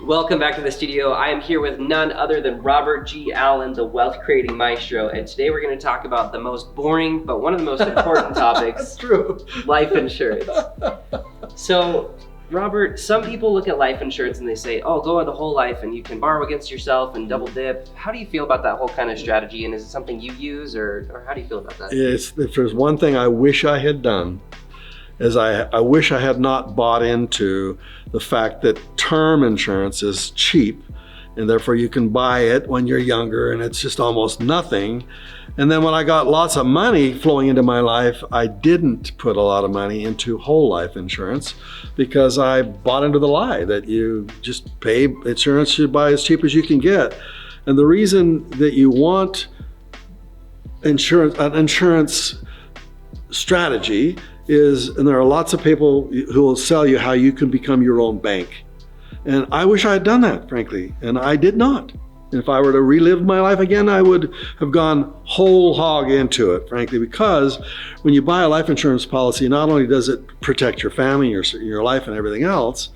Welcome back to the studio. I am here with none other than Robert G. Allen, the wealth creating maestro, and today we're going to talk about the most boring but one of the most important topics. That's true. Life insurance. So, Robert, some people look at life insurance and they say, oh, go on the whole life and you can borrow against yourself and double dip. How do you feel about that whole kind of strategy, and is it something you use, or how do you feel about that? If there's one thing I wish I had done, is I wish I had not bought into the fact that term insurance is cheap and therefore you can buy it when you're younger and it's just almost nothing. And then when I got lots of money flowing into my life, I didn't put a lot of money into whole life insurance because I bought into the lie that you just pay insurance, you buy as cheap as you can get. And the reason that you want an insurance strategy is, and there are lots of people who will sell you how you can become your own bank. And I wish I had done that, frankly, and I did not. And if I were to relive my life again, I would have gone whole hog into it, frankly, because when you buy a life insurance policy, not only does it protect your family, your life and everything else,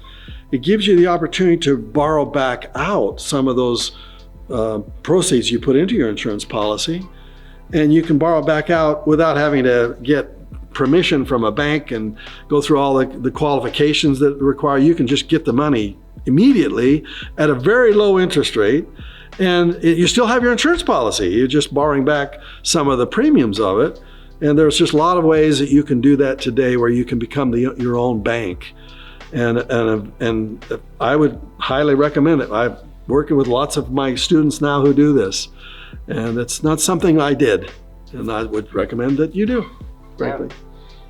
it gives you the opportunity to borrow back out some of those proceeds you put into your insurance policy. And you can borrow back out without having to get permission from a bank and go through all the qualifications that require. You can just get the money immediately at a very low interest rate, and you still have your insurance policy. You're just borrowing back some of the premiums of it. And there's just a lot of ways that you can do that today where you can become your own bank. And I would highly recommend it. I'm working with lots of my students now who do this, and it's not something I did, and I would recommend that you do, frankly. Yeah.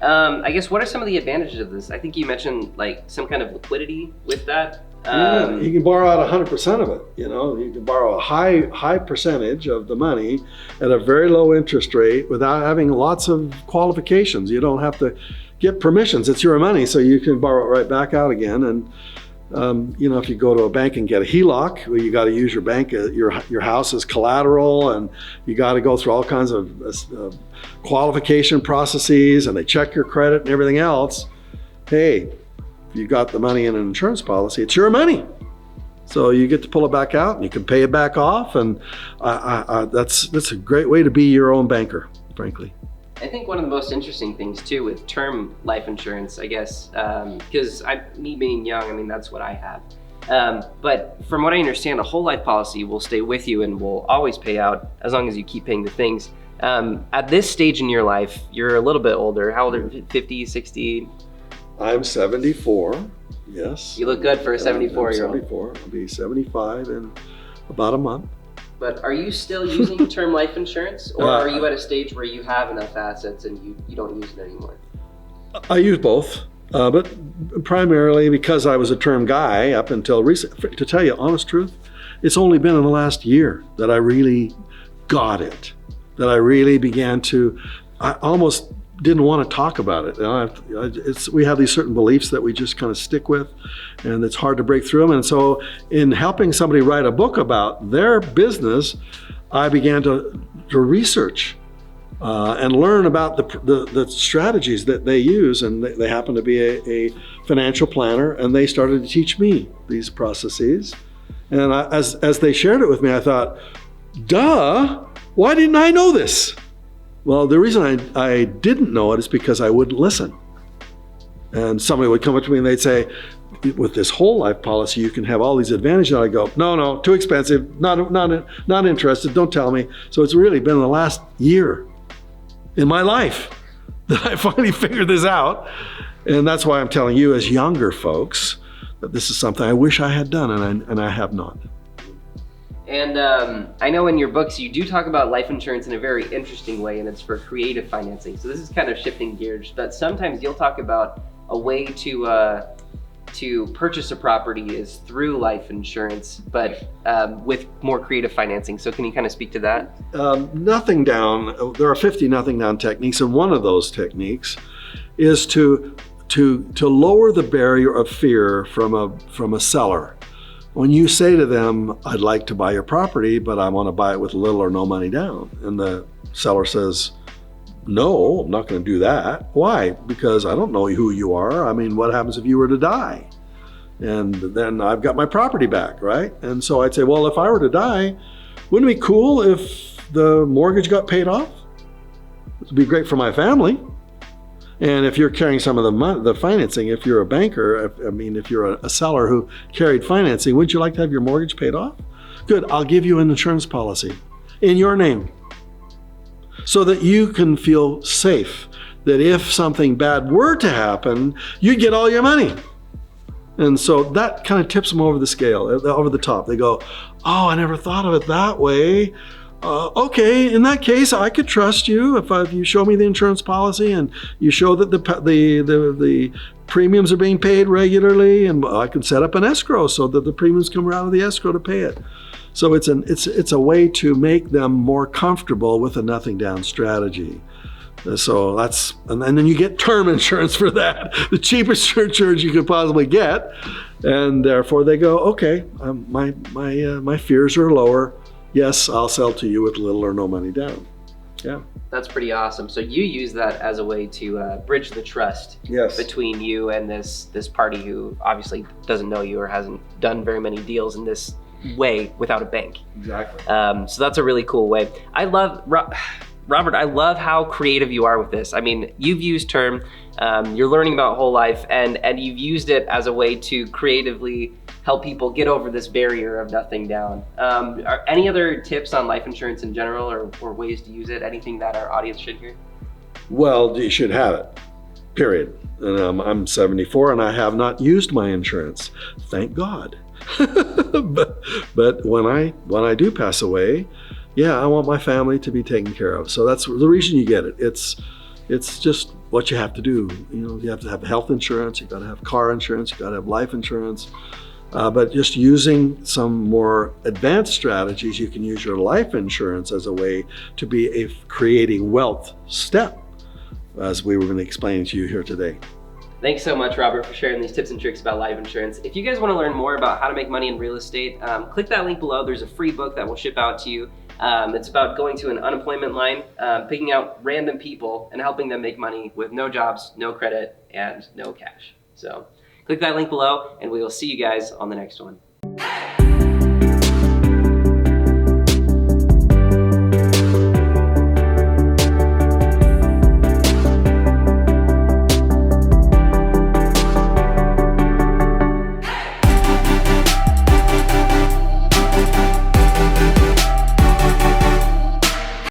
I guess, what are some of the advantages of this? I think you mentioned like some kind of liquidity with that. Yeah, you can borrow out 100% of it. You know, you can borrow a high percentage of the money at a very low interest rate without having lots of qualifications. You don't have to get permissions. It's your money, so you can borrow it right back out again. And you know, if you go to a bank and get a HELOC, well, you got to use your bank, your house as collateral, and you got to go through all kinds of qualification processes, and they check your credit and everything else. Hey, if you got the money in an insurance policy, it's your money. So you get to pull it back out and you can pay it back off. And that's a great way to be your own banker, frankly. I think one of the most interesting things too with term life insurance, I guess, because me being young, I mean, that's what I have. But from what I understand, a whole life policy will stay with you and will always pay out as long as you keep paying the things. At this stage in your life, you're a little bit older. How old are you? 50, 60? I'm 74, yes. You look good for a 74-year-old. 74, I'll be 75 in about a month. But are you still using term life insurance, or are you at a stage where you have enough assets and you don't use it anymore? I use both, but primarily because I was a term guy up until recent. To tell you honest truth, it's only been in the last year that I really got it, that I really began to, I almost didn't want to talk about it. We have these certain beliefs that we just kind of stick with, and it's hard to break through them. And so in helping somebody write a book about their business, I began to research and learn about the strategies that they use. And they happen to be a financial planner, and they started to teach me these processes. And as they shared it with me, I thought, duh, why didn't I know this? Well, the reason I didn't know it is because I wouldn't listen. And somebody would come up to me and they'd say, with this whole life policy, you can have all these advantages. And I go, no, too expensive, not interested, don't tell me. So it's really been the last year in my life that I finally figured this out. And that's why I'm telling you as younger folks that this is something I wish I had done, and I have not. And I know in your books you do talk about life insurance in a very interesting way, and it's for creative financing. So this is kind of shifting gears, but sometimes you'll talk about a way to purchase a property is through life insurance, but with more creative financing. So can you kind of speak to that? Nothing down. There are 50 nothing down techniques, and one of those techniques is to lower the barrier of fear from a seller. When you say to them, I'd like to buy your property, but I want to buy it with little or no money down, and the seller says, no, I'm not going to do that. Why? Because I don't know who you are. I mean, what happens if you were to die? and then I've got my property back, right? And so I'd say, well, if I were to die, wouldn't it be cool if the mortgage got paid off? It would be great for my family. And if you're carrying some of the financing, if you're a banker, if you're a seller who carried financing, wouldn't you like to have your mortgage paid off? Good, I'll give you an insurance policy in your name so that you can feel safe that if something bad were to happen, you'd get all your money. And so that kind of tips them over the scale, over the top. They go, oh, I never thought of it that way. Okay, in that case, I could trust you if you show me the insurance policy and you show that the premiums are being paid regularly, and I can set up an escrow so that the premiums come out of the escrow to pay it. So it's a way to make them more comfortable with a nothing down strategy. So and then you get term insurance for that, the cheapest insurance you could possibly get, and therefore they go, okay, my fears are lower. Yes, I'll sell to you with little or no money down. Yeah. That's pretty awesome. So you use that as a way to bridge the trust between you and this party who obviously doesn't know you or hasn't done very many deals in this way without a bank. Exactly. So that's a really cool way. Robert, I love how creative you are with this. I mean, you've used term, you're learning about whole life, and you've used it as a way to creatively help people get over this barrier of nothing down. Are any other tips on life insurance in general, or ways to use it? Anything that our audience should hear? Well, you should have it, period. And I'm 74 and I have not used my insurance, thank God. but when I do pass away, yeah, I want my family to be taken care of. So that's the reason you get it. It's just what you have to do. You have to have health insurance, you've got to have car insurance, you've got to have life insurance. But just using some more advanced strategies, you can use your life insurance as a way to be a creating wealth step, as we were going to explain to you here today. Thanks so much, Robert, for sharing these tips and tricks about life insurance. If you guys want to learn more about how to make money in real estate, click that link below. There's a free book that will ship out to you. It's about going to an unemployment line, picking out random people and helping them make money with no jobs, no credit, and no cash. So click that link below, and we will see you guys on the next one.